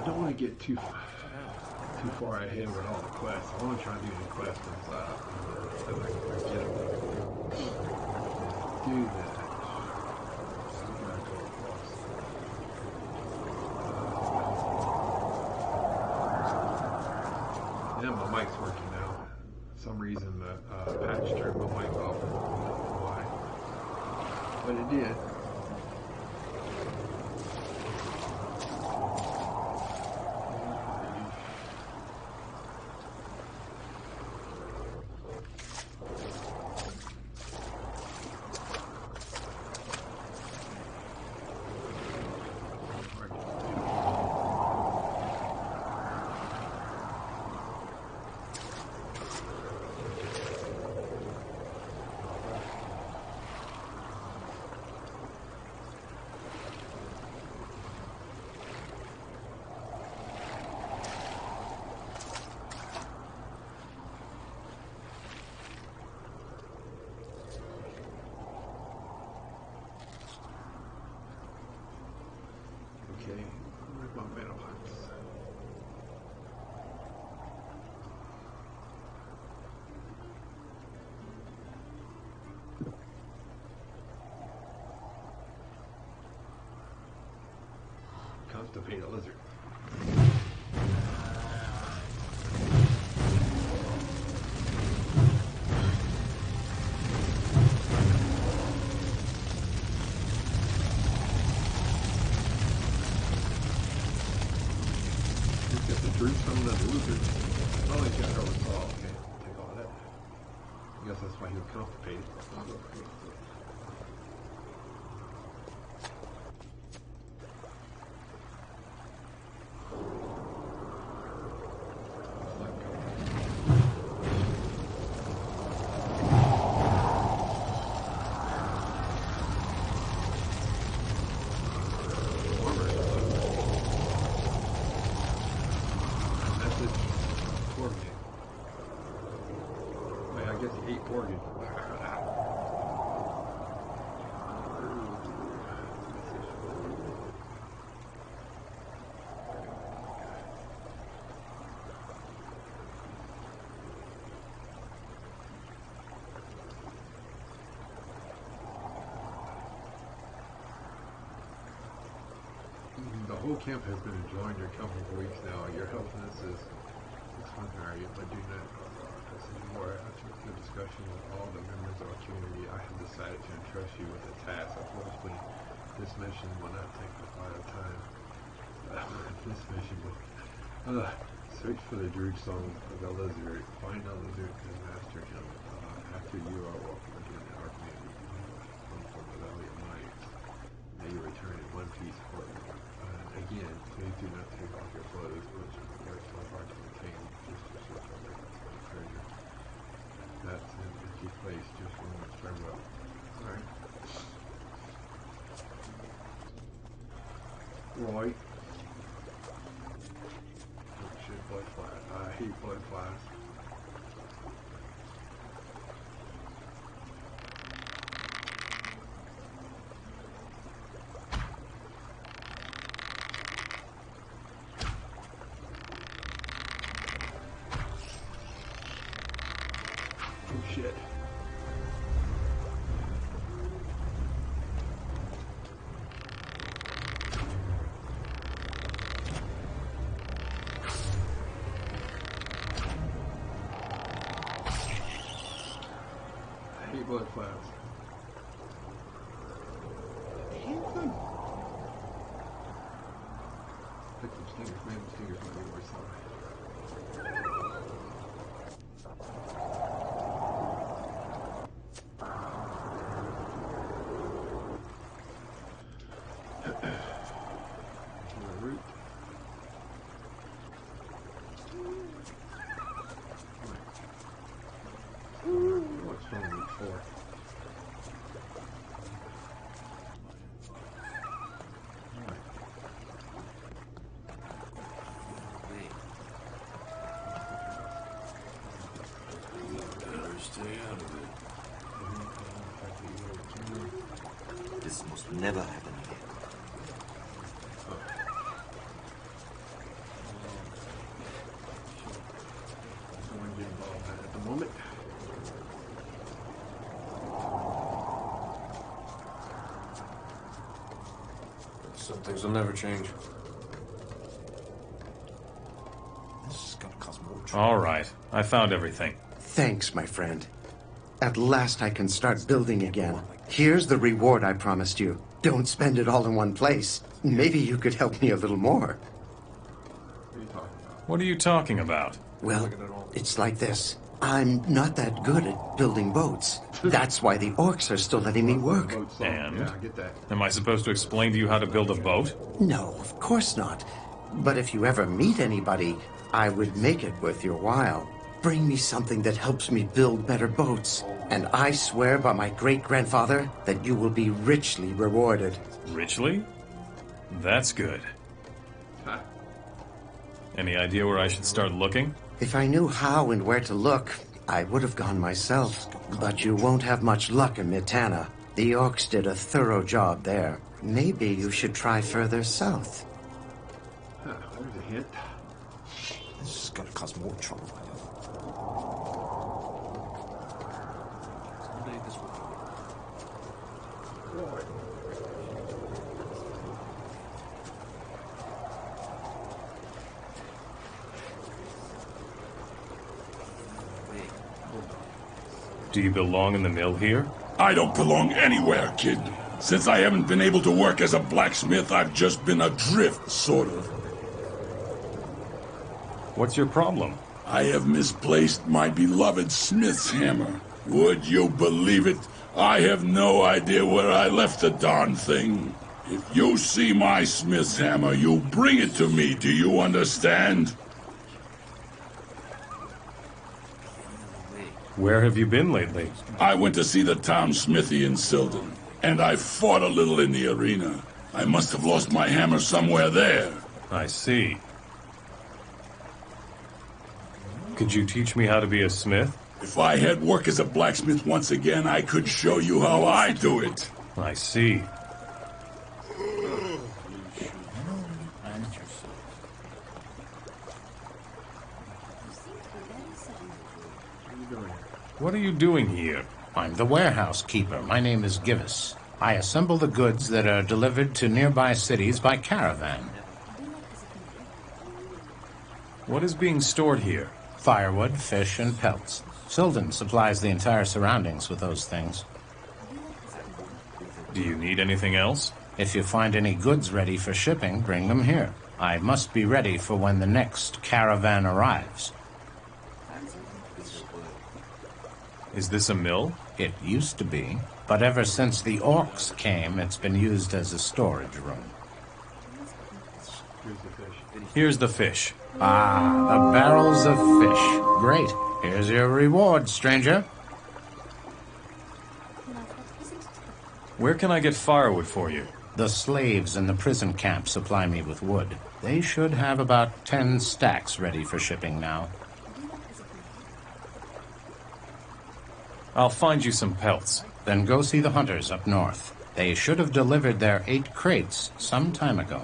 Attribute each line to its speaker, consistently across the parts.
Speaker 1: don't want to get too far ahead with all the quests. I want to try to do the quests because I can forget about it. Do that. I'm gonna go across. Yeah, my mic's working now. For some reason the patch turned my mic off. I don't know why, but it did. Okay, where's my metal huts? Constipate a lizard. Through some of the lizards. Oh, he's got her with all. Okay, take all that. I guess that's why he was constipated. I'll go crazy. Organ. The whole camp has been enjoying your company for weeks now. Your helpfulness is extraordinary, but do not more. After the discussion with all the members of our community, I have decided to entrust you with a task. Unfortunately, this mission will not take a lot of time. This mission will search for the Druid song of the lizard. Find the lizard and master him. After you are welcome again in our community. Come from the Valley of Might. May you return in one piece for again, please do not take off your clothes, which are so hard to contain. Just to search for the treasure. That's an empty place, just one that's farewell. Alright. Roy. Oh shit, blood flash. I hate blood flash. Shit. I hate blood clouds. I hate them. Pick some stingers, man. Stingers might be worse than what's wrong with 4?
Speaker 2: Stay out of it. This must never happen again.
Speaker 1: moment.
Speaker 2: Some things will never change. This is gonna cost more trouble.
Speaker 3: All right. I found everything.
Speaker 4: Thanks, my friend. At last I can start building again. Here's the reward I promised you. Don't spend it all in one place. Maybe you could help me a little more.
Speaker 1: What are you talking about?
Speaker 3: What are you talking about?
Speaker 4: Well, it's like this. I'm not that good at building boats. That's why the orcs are still letting me work.
Speaker 1: Boat song.
Speaker 3: And?
Speaker 1: Yeah, I get that.
Speaker 3: Am I supposed to explain to you how to build a boat?
Speaker 4: No, of course not. But if you ever meet anybody, I would make it worth your while. Bring me something that helps me build better boats. And I swear by my great-grandfather that you will be richly rewarded.
Speaker 3: Richly? That's good.
Speaker 1: Huh.
Speaker 3: Any idea where I should start looking?
Speaker 4: If I knew how and where to look, I would have gone myself. But you won't have much luck in Mitana. The orcs did a thorough job there. Maybe you should try further south.
Speaker 1: Huh, there's a hint.
Speaker 2: This is gonna cause more trouble. Someday this will
Speaker 3: Do you belong in the mill here?
Speaker 5: I don't belong anywhere, kid. Since I haven't been able to work as a blacksmith, I've just been adrift, sort of.
Speaker 3: What's your problem?
Speaker 5: I have misplaced my beloved smith's hammer. Would you believe it? I have no idea where I left the darn thing. If you see my smith's hammer, you bring it to me, do you understand?
Speaker 3: Where have you been lately?
Speaker 5: I went to see the town smithy in Silden, and I fought a little in the arena. I must have lost my hammer somewhere there.
Speaker 3: I see. Could you teach me how to be a smith?
Speaker 5: If I had work as a blacksmith once again, I could show you how I do it.
Speaker 3: I see. What are you doing here?
Speaker 6: I'm the warehouse keeper. My name is Givus. I assemble the goods that are delivered to nearby cities by caravan.
Speaker 3: What is being stored here?
Speaker 6: Firewood, fish, and pelts. Silden supplies the entire surroundings with those things.
Speaker 3: Do you need anything else?
Speaker 6: If you find any goods ready for shipping, bring them here. I must be ready for when the next caravan arrives.
Speaker 3: Is this a mill?
Speaker 6: It used to be, but ever since the orcs came, it's been used as a storage room.
Speaker 1: Here's the fish.
Speaker 3: Here's the fish.
Speaker 6: Ah, the barrels of fish. Great. Here's your reward, stranger.
Speaker 3: Where can I get firewood for you?
Speaker 6: The slaves in the prison camp supply me with wood. They should have about 10 stacks ready for shipping now.
Speaker 3: I'll find you some pelts.
Speaker 6: Then go see the hunters up north. They should have delivered their 8 crates some time ago.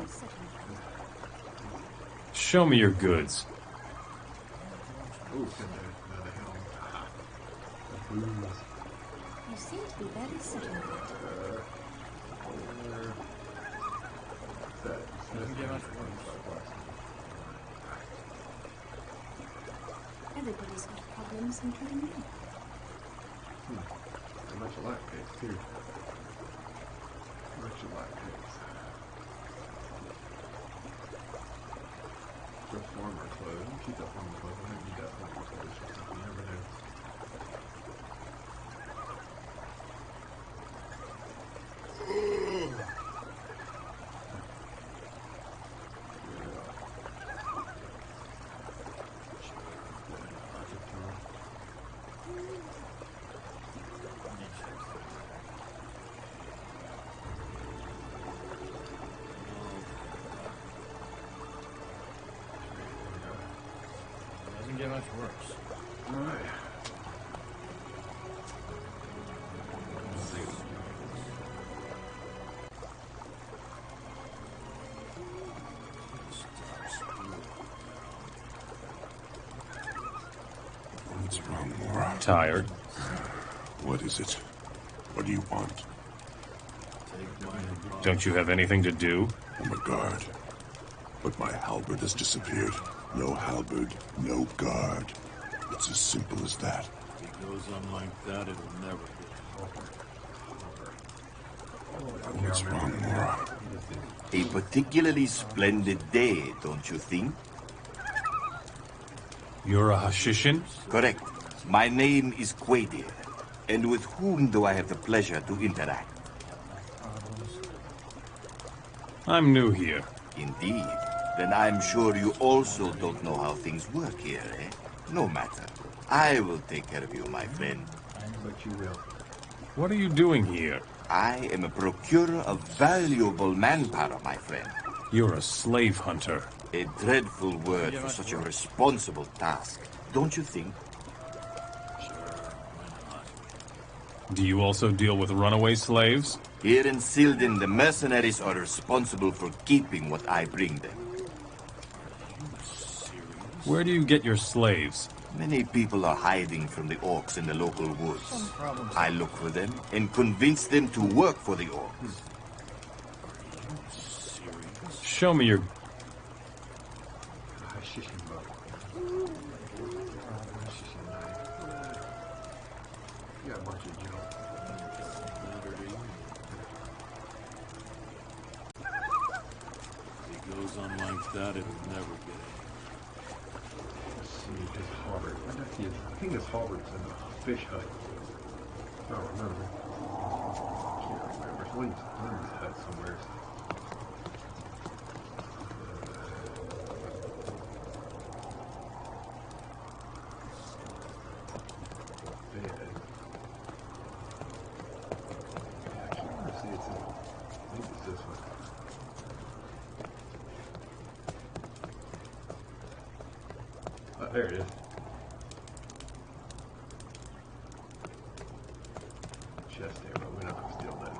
Speaker 3: Show me your goods.
Speaker 1: Oh, it's in there. Another helm. Aha. The booze.
Speaker 7: You seem to be very certain. Everybody's got problems, including me.
Speaker 1: How much you like pigs, too. How much you like pigs. The farmer clothes. Keep that farmer clothes. I might need that farmer clothes or something. You never know.
Speaker 2: Doesn't get much worse.
Speaker 1: All right.
Speaker 5: What's wrong, Mora?
Speaker 3: Tired.
Speaker 5: What is it? What do you want?
Speaker 3: Don't you have anything to do?
Speaker 5: I'm a guard. But my halberd has disappeared. No halberd, no guard. It's as simple as that.
Speaker 2: If it goes on like that, it'll never get.
Speaker 5: What's wrong, Mora?
Speaker 8: A particularly splendid day, don't you think?
Speaker 3: You're a Hashishin?
Speaker 8: Correct. My name is Quadir. And with whom do I have the pleasure to interact?
Speaker 3: I'm new here.
Speaker 8: Indeed. Then I'm sure you also don't know how things work here, eh? No matter. I will take care of you, my friend.
Speaker 1: But you will.
Speaker 3: What are you doing here?
Speaker 8: I am a procurer of valuable manpower, my friend.
Speaker 3: You're a slave hunter.
Speaker 8: A dreadful word for such a responsible task, don't you think?
Speaker 3: Do you also deal with runaway slaves?
Speaker 8: Here in Silden, the mercenaries are responsible for keeping what I bring them.
Speaker 3: Where do you get your slaves?
Speaker 8: Many people are hiding from the orcs in the local woods. I look for them and convince them to work for the orcs.
Speaker 3: Show me your...
Speaker 1: Hashishin bow. Hashishin knife. You got a bunch of junk.
Speaker 2: If it goes on like that, it'll never get.
Speaker 1: Let's see, his halberd. I think his halberd's in the fish hut. I don't remember. Can't remember. It's one of these huts somewhere. There it is. Chest there, but we're not going to steal that.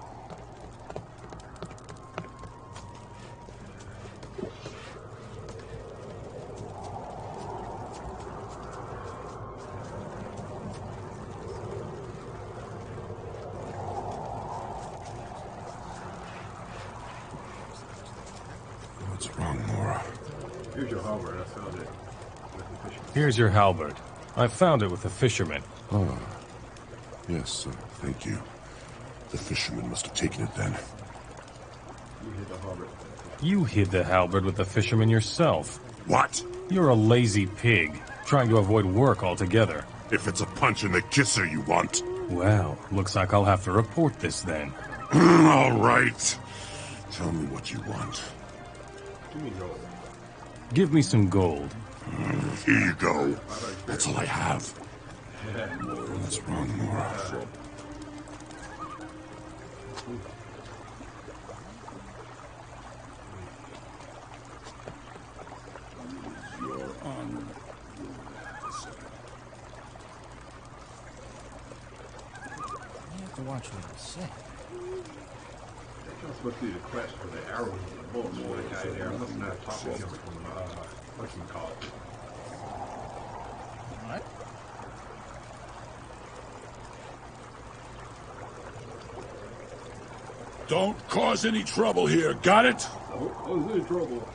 Speaker 5: What's wrong, Mora?
Speaker 1: Here's your halberd. I found it.
Speaker 3: Here's your halberd. I found it with the fisherman.
Speaker 5: Oh. Yes, sir. Thank you. The fisherman must have taken it then.
Speaker 1: You hid the halberd.
Speaker 3: You hid the halberd with the fisherman yourself.
Speaker 5: What?
Speaker 3: You're a lazy pig, trying to avoid work altogether.
Speaker 5: If it's a punch in the kisser you want.
Speaker 3: Well, looks like I'll have to report this then.
Speaker 5: All right. Tell me what you want.
Speaker 1: Give me gold.
Speaker 3: Give me some gold.
Speaker 5: Here you go. That's all I have. What's wrong, Mora? Your honor.
Speaker 2: You have to watch what you say.
Speaker 1: That's supposed to be the quest for the arrows and the bullets for the guy there. I must not have talked to him from, whatchamacallit.
Speaker 2: What?
Speaker 5: Don't cause any trouble here, got it?
Speaker 1: Oh, who's in trouble?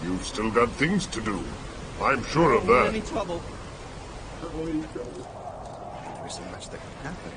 Speaker 5: You've still got things to do. I'm sure of that.
Speaker 4: Any trouble?
Speaker 1: Avoiding trouble.
Speaker 4: There's so much that can happen.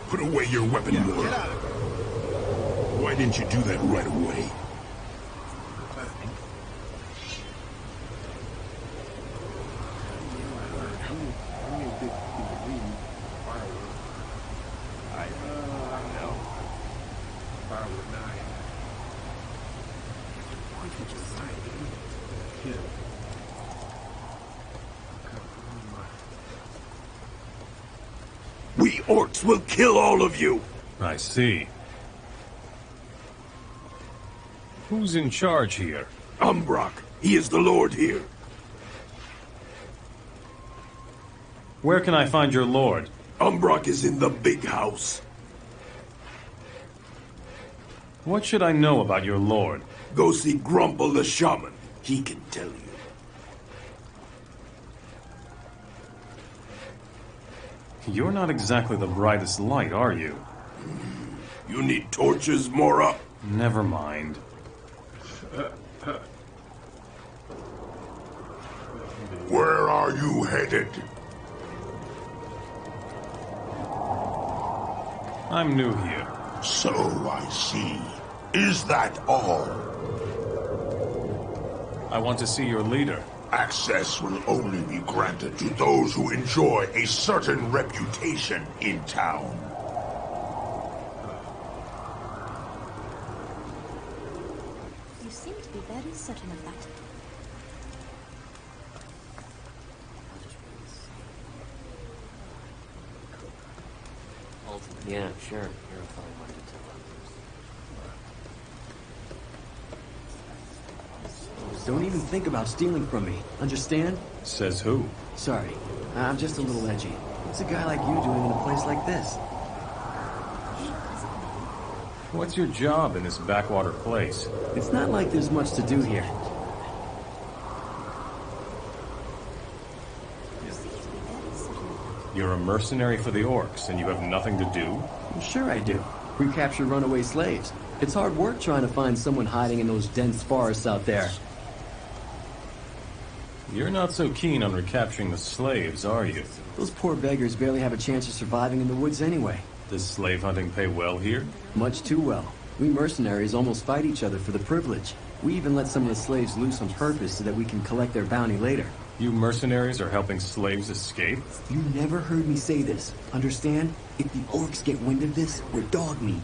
Speaker 5: Put away your weapon, Lord. Why didn't you do that right away? We orcs will kill all of you!
Speaker 3: I see. Who's in charge here?
Speaker 5: Umbrock, he is the lord here.
Speaker 3: Where can I find your lord?
Speaker 5: Umbrock is in the big house.
Speaker 3: What should I know about your lord?
Speaker 5: Go see Grumple the shaman. He can tell you.
Speaker 3: You're not exactly the brightest light, are you?
Speaker 5: You need torches, Mora?
Speaker 3: Never mind.
Speaker 5: Where are you headed?
Speaker 3: I'm new here.
Speaker 5: So I see. Is that all?
Speaker 3: I want to see your leader.
Speaker 5: Access will only be granted to those who enjoy a certain reputation in town.
Speaker 7: You seem to be very certain of that.
Speaker 9: Yeah, sure. You're a fine one to tell others. Don't even think about stealing from me. Understand?
Speaker 3: Says who?
Speaker 9: Sorry. I'm just a little edgy. What's a guy like you doing in a place like this?
Speaker 3: What's your job in this backwater place?
Speaker 9: It's not like there's much to do here.
Speaker 7: You seem to be very certain of that.
Speaker 3: You're a mercenary for the orcs, and you have nothing to do?
Speaker 9: Sure I do. We capture runaway slaves. It's hard work trying to find someone hiding in those dense forests out there.
Speaker 3: You're not so keen on recapturing the slaves, are you?
Speaker 9: Those poor beggars barely have a chance of surviving in the woods anyway.
Speaker 3: Does slave hunting pay well here?
Speaker 9: Much too well. We mercenaries almost fight each other for the privilege. We even let some of the slaves loose on purpose so that we can collect their bounty later.
Speaker 3: You mercenaries are helping slaves escape?
Speaker 9: You never heard me say this. Understand? If the orcs get wind of this, we're dog meat.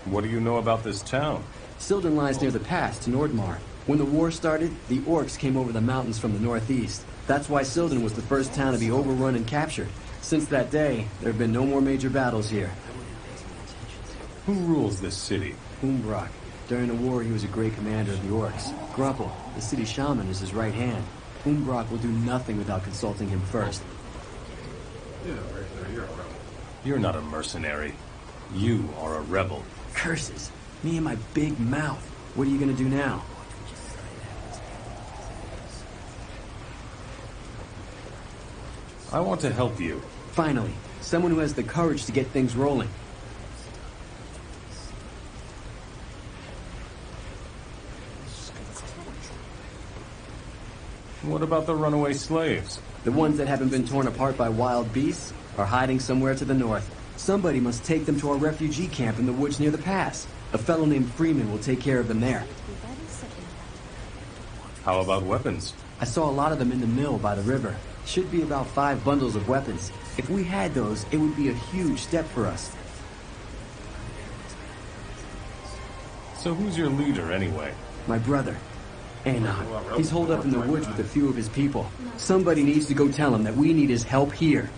Speaker 3: What do you know about this town?
Speaker 9: Silden lies near the pass to Nordmar. When the war started, the orcs came over the mountains from the northeast. That's why Silden was the first town to be overrun and captured. Since that day, there have been no more major battles here.
Speaker 3: Who rules this city?
Speaker 9: Umbrock. During the war, he was a great commander of the orcs. Grumple, the city shaman, is his right hand. Umbrock will do nothing without consulting him first.
Speaker 1: Yeah, mercenary, you're a rebel.
Speaker 3: You're not a mercenary. You are a rebel.
Speaker 9: Curses. Me and my big mouth. What are you gonna do now?
Speaker 3: I want to help you.
Speaker 9: Finally, someone who has the courage to get things rolling.
Speaker 3: What about the runaway slaves?
Speaker 9: The ones that haven't been torn apart by wild beasts are hiding somewhere to the north. Somebody must take them to our refugee camp in the woods near the pass. A fellow named Freeman will take care of them there.
Speaker 3: How about weapons?
Speaker 9: I saw a lot of them in the mill by the river. Should be about 5 bundles of weapons. If we had those, it would be a huge step for us.
Speaker 3: So who's your leader, anyway?
Speaker 9: My brother, Enoch. He's holed up in the woods with a few of his people. Somebody needs to go tell him that we need his help here.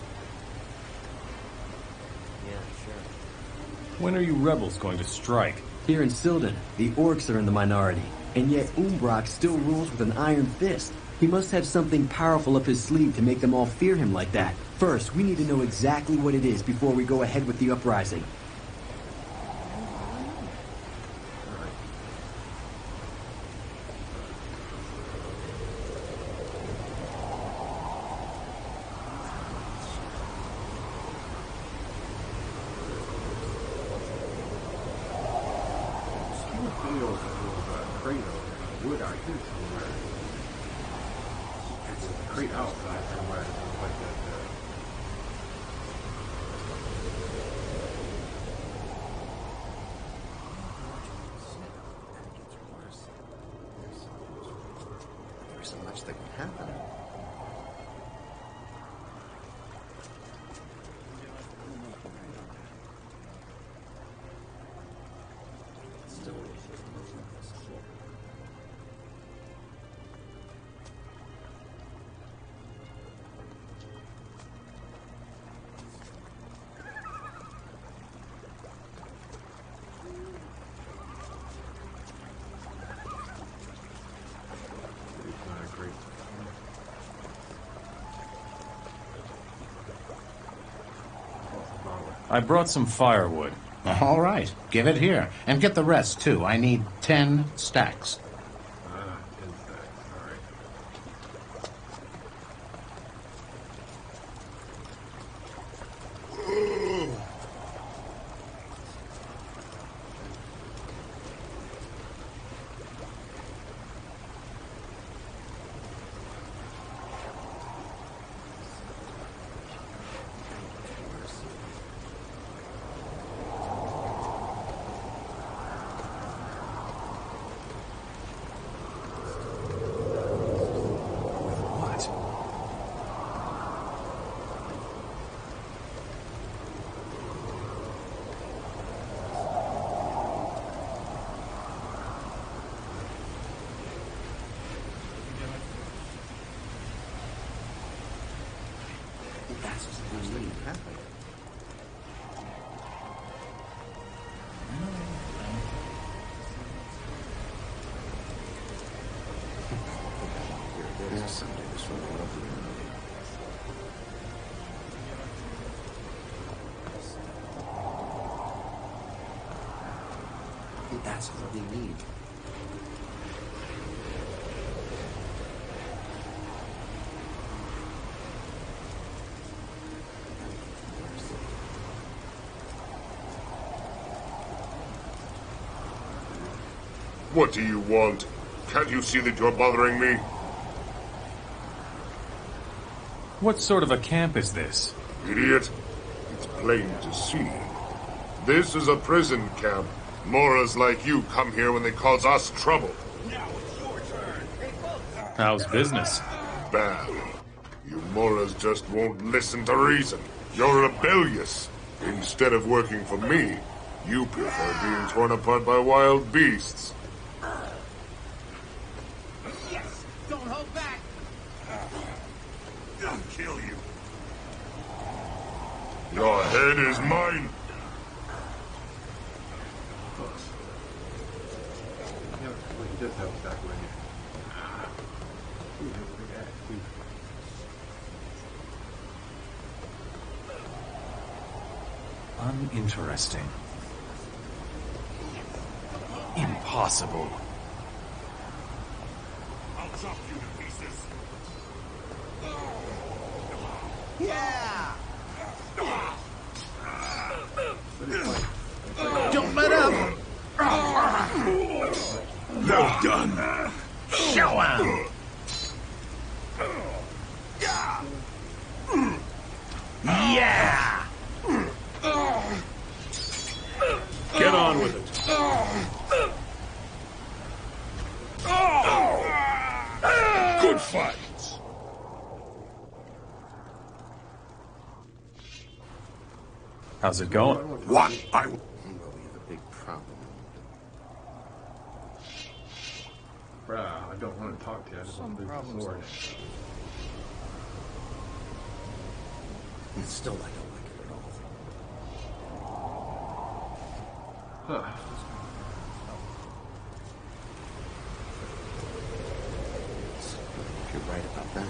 Speaker 3: When are you rebels going to strike?
Speaker 9: Here in Silden, the orcs are in the minority. And yet Umbrock still rules with an iron fist. He must have something powerful up his sleeve to make them all fear him like that. First, we need to know exactly what it is before we go ahead with the uprising.
Speaker 4: There's so much that can happen.
Speaker 3: I brought some firewood.
Speaker 6: All right, give it here. And get the rest, too. I need 10 stacks.
Speaker 1: 10 stacks, alright.
Speaker 4: That's just the thing that can happen. Here it is. Someday this will be lovely. That's what we need.
Speaker 10: What do you want? Can't you see that you're bothering me?
Speaker 3: What sort of a camp is this?
Speaker 10: Idiot. It's plain to see. This is a prison camp. Moras like you come here when they cause us trouble.
Speaker 3: How's business?
Speaker 10: Bad. You Moras just won't listen to reason. You're rebellious. Instead of working for me, you prefer being torn apart by wild beasts.
Speaker 11: Yes! Don't hold back! I'll kill you.
Speaker 10: Your head is mine.
Speaker 1: He does have a stack right here. Ooh, he has a big axe, too.
Speaker 3: Uninteresting. Impossible.
Speaker 11: I'll chop you to pieces.
Speaker 8: Yeah!
Speaker 6: Don't let up!
Speaker 5: Well done.
Speaker 6: Show 'em!
Speaker 11: Yeah!
Speaker 2: Get on with it.
Speaker 5: Good fight.
Speaker 3: How's it going?
Speaker 5: What? I...
Speaker 4: Well, we have a big problem.
Speaker 1: Bruh, I don't want to talk to you. I just want to lose the sword.
Speaker 4: Still, I don't like it at all.
Speaker 1: Huh.
Speaker 4: If you're right about that.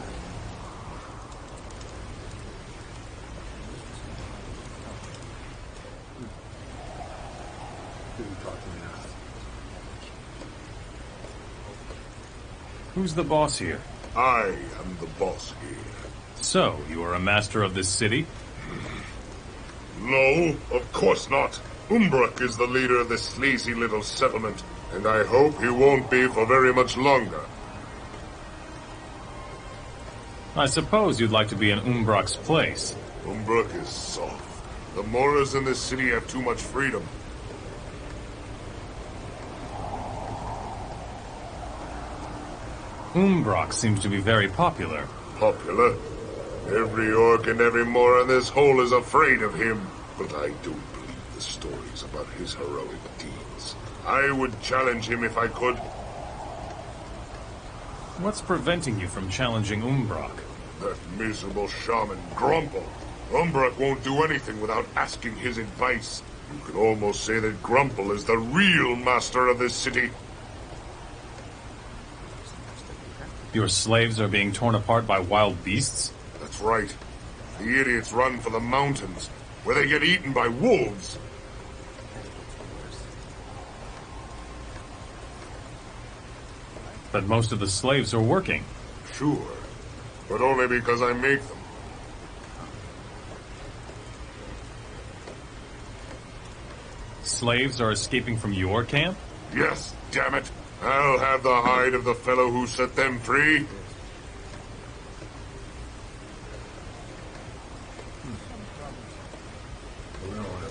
Speaker 3: Who's the boss here?
Speaker 10: I am the boss here.
Speaker 3: So, you are a master of this city?
Speaker 10: No, of course not. Umbrak is the leader of this sleazy little settlement, and I hope he won't be for very much longer.
Speaker 3: I suppose you'd like to be in Umbrak's place.
Speaker 10: Umbrak is soft. The Moras in this city have too much freedom.
Speaker 3: Umbrak seems to be very popular.
Speaker 10: Popular? Every orc and every Mora in this hole is afraid of him. But I don't believe the stories about his heroic deeds. I would challenge him if I could.
Speaker 3: What's preventing you from challenging Umbrak?
Speaker 10: That miserable shaman, Grumple. Umbrak won't do anything without asking his advice. You could almost say that Grumple is the real master of this city.
Speaker 3: Your slaves are being torn apart by wild beasts?
Speaker 10: That's right. The idiots run for the mountains, where they get eaten by wolves.
Speaker 3: But most of the slaves are working.
Speaker 10: Sure, but only because I make them.
Speaker 3: Slaves are escaping from your camp?
Speaker 10: Yes, damn it. I'll have the hide of the fellow who set them free.
Speaker 1: We don't want to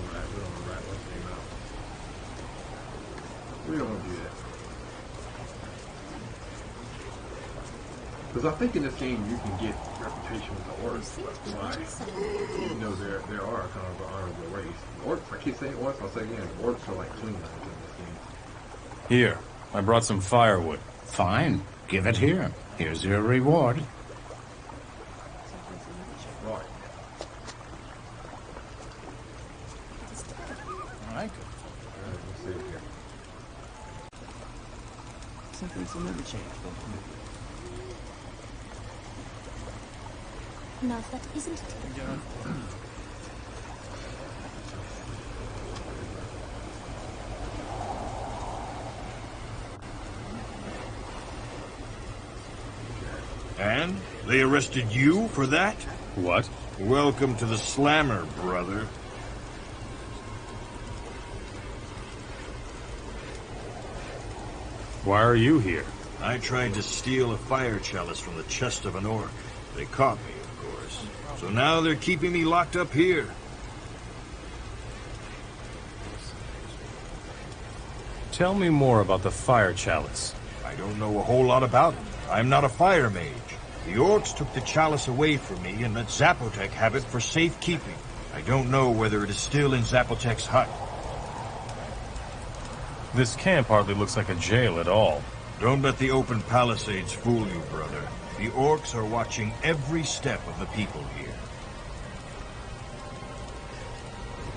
Speaker 1: rat what's name out. We don't want to do that. Because I think in this game you can get reputation with the orcs. Even though there are kind of an honorable race. Orcs, I keep saying orcs, I'll say again, orcs are like clean lines in this game.
Speaker 3: Here, I brought some firewood.
Speaker 6: Fine. Give it here. Here's your reward.
Speaker 1: Right.
Speaker 2: All right.
Speaker 1: Let's see here.
Speaker 9: Some things will never change, though.
Speaker 7: Now, if that isn't it.
Speaker 2: And they arrested you for that?
Speaker 3: What?
Speaker 2: Welcome to the Slammer, brother.
Speaker 3: Why are you here?
Speaker 2: I tried to steal a fire chalice from the chest of an orc. They caught me, of course. So now they're keeping me locked up here.
Speaker 3: Tell me more about the fire chalice.
Speaker 2: I don't know a whole lot about it. I'm not a fire mage. The orcs took the chalice away from me and let Zapotek have it for safekeeping. I don't know whether it is still in Zapotek's hut.
Speaker 3: This camp hardly looks like a jail at all.
Speaker 2: Don't let the open palisades fool you, brother. The orcs are watching every step of the people here.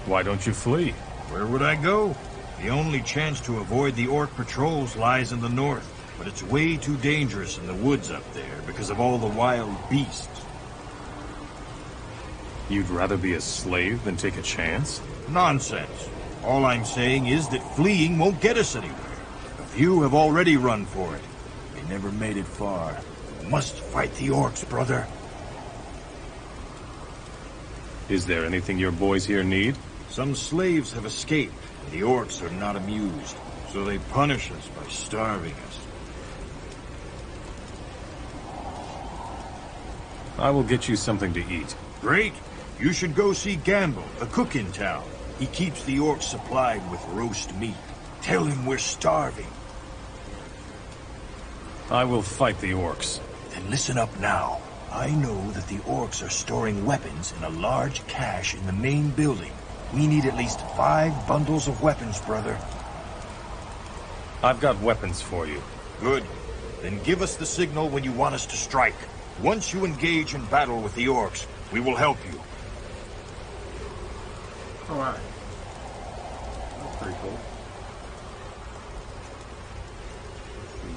Speaker 3: Why don't you flee?
Speaker 2: Where would I go? The only chance to avoid the orc patrols lies in the north, but it's way too dangerous in the woods up there because of all the wild beasts.
Speaker 3: You'd rather be a slave than take a chance?
Speaker 2: Nonsense. All I'm saying is that fleeing won't get us anywhere. A few have already run for it. They never made it far. We must fight the orcs, brother.
Speaker 3: Is there anything your boys here need?
Speaker 2: Some slaves have escaped, and the orcs are not amused, so they punish us by starving us.
Speaker 3: I will get you something to eat.
Speaker 2: Great. You should go see Gamble, the cook in town. He keeps the orcs supplied with roast meat. Tell him we're starving.
Speaker 3: I will fight the orcs.
Speaker 2: Then listen up now. I know that the orcs are storing weapons in a large cache in the main building. We need at least 5 bundles of weapons, brother.
Speaker 3: I've got weapons for you.
Speaker 2: Good. Then give us the signal when you want us to strike. Once you engage in battle with the orcs, we will help you.
Speaker 1: Alright. That's pretty cool. Let's see.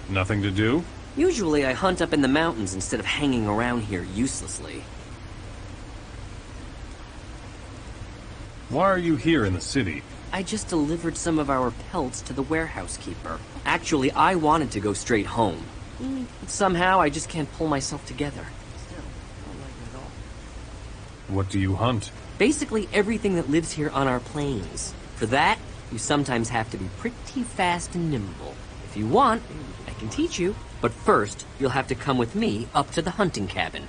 Speaker 3: Nothing to do?
Speaker 12: Usually I hunt up in the mountains instead of hanging around here uselessly.
Speaker 3: Why are you here in the city?
Speaker 12: I just delivered some of our pelts to the warehouse keeper. Actually, I wanted to go straight home. But somehow I just can't pull myself together. Still, I don't like it at all.
Speaker 3: What do you hunt?
Speaker 12: Basically everything that lives here on our plains. For that, you sometimes have to be pretty fast and nimble. If you want, I can teach you. But first, you'll have to come with me up to the hunting cabin.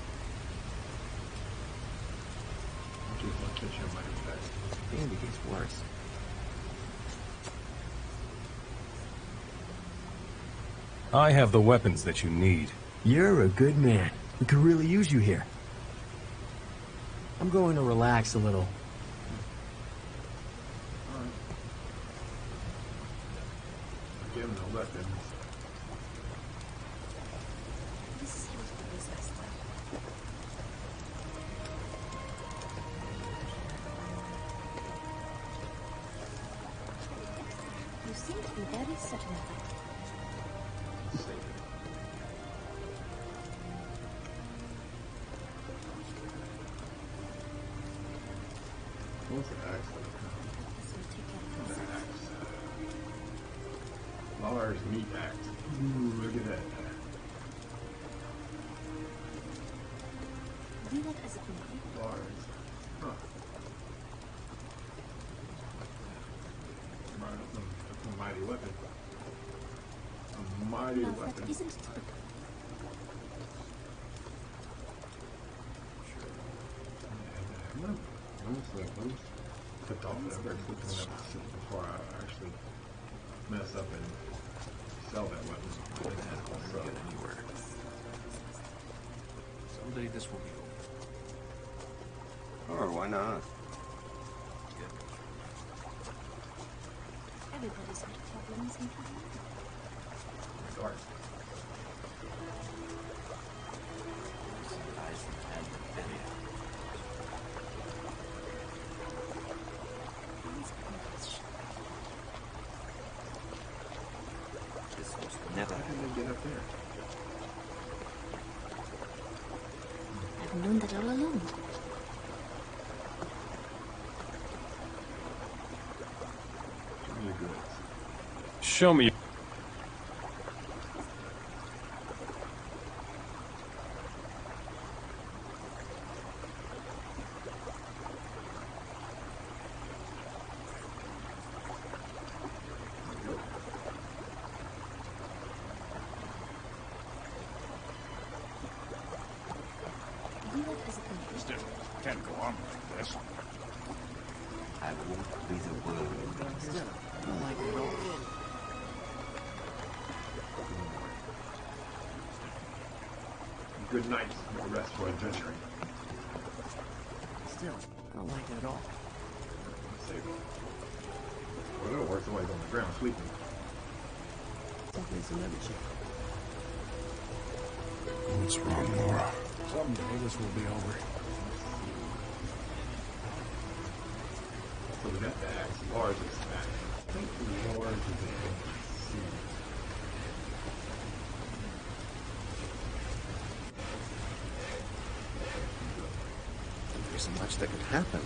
Speaker 9: Andy gets worse.
Speaker 3: I have the weapons that you need.
Speaker 9: You're a good man. We could really use you here. I'm going to relax a little.
Speaker 1: Give him the weapons.
Speaker 7: You seem to be very certain of that.
Speaker 1: What's the axe? Lars meat axe. Ooh, look at that.
Speaker 7: Do that as it may.
Speaker 1: Lars. Huh. That's a mighty weapon. A mighty
Speaker 7: Now,
Speaker 1: weapon.
Speaker 7: that isn't typical.
Speaker 1: Let me put off whatever before I actually mess up and sell that weapon. So,
Speaker 2: Get anywhere. Someday this will be over.
Speaker 13: Or why not?
Speaker 7: Everybody's had problems in
Speaker 1: Dark.
Speaker 13: Never.
Speaker 1: How can they get up there?
Speaker 7: I've known that all along.
Speaker 1: Give me your goods.
Speaker 3: Show me.
Speaker 7: Do that as it may.
Speaker 13: Still, can't go on like this.
Speaker 8: I won't breathe a word.
Speaker 9: I don't like it at all.
Speaker 1: Good night. No rest for adventuring.
Speaker 9: Still, I don't like it at all.
Speaker 1: Save it. Well, it'll work. Somebody's on the ground sleeping.
Speaker 9: Definitely some energy.
Speaker 5: What's wrong, Laura?
Speaker 9: Someday this will be over.
Speaker 1: So we got the axe. Lars is back. I think Lars is in.
Speaker 4: There's so much that could happen.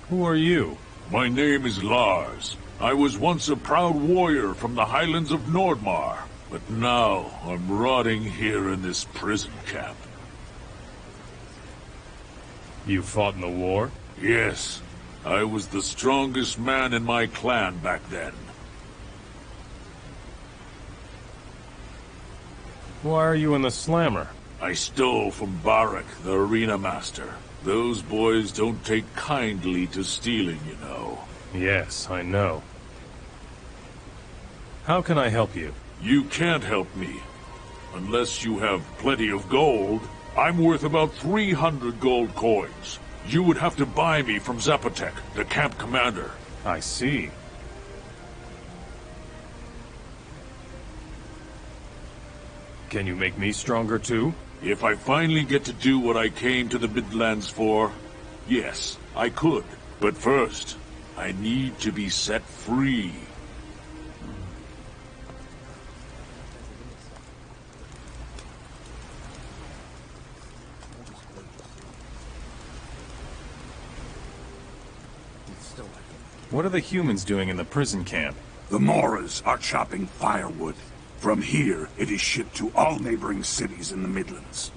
Speaker 3: Who are you?
Speaker 5: My name is Lars. I was once a proud warrior from the highlands of Nordmar, but now I'm rotting here in this prison camp.
Speaker 3: You fought in the war?
Speaker 5: Yes, I was the strongest man in my clan back then.
Speaker 3: Why are you in the slammer?
Speaker 5: I stole from Barak, the arena master. Those boys don't take kindly to stealing, you know.
Speaker 3: Yes, I know. How can I help you?
Speaker 5: You can't help me. Unless you have plenty of gold. I'm worth about 300 gold coins. You would have to buy me from Zapotek, the camp commander.
Speaker 3: I see. Can you make me stronger too?
Speaker 5: If I finally get to do what I came to the Midlands for, yes, I could. But first, I need to be set free.
Speaker 3: What are the humans doing in the prison camp?
Speaker 13: The Moras are chopping firewood. From here, it is shipped to all neighboring cities in the Midlands.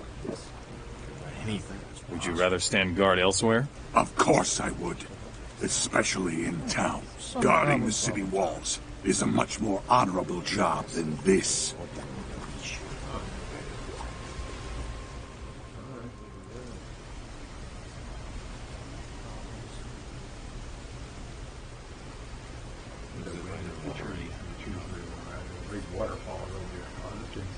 Speaker 3: Anything. Would you rather stand guard elsewhere?
Speaker 13: Of course I would. Especially in town. Guarding the city walls is a much more honorable job than this.
Speaker 1: Big waterfall over here. Oh, this thing's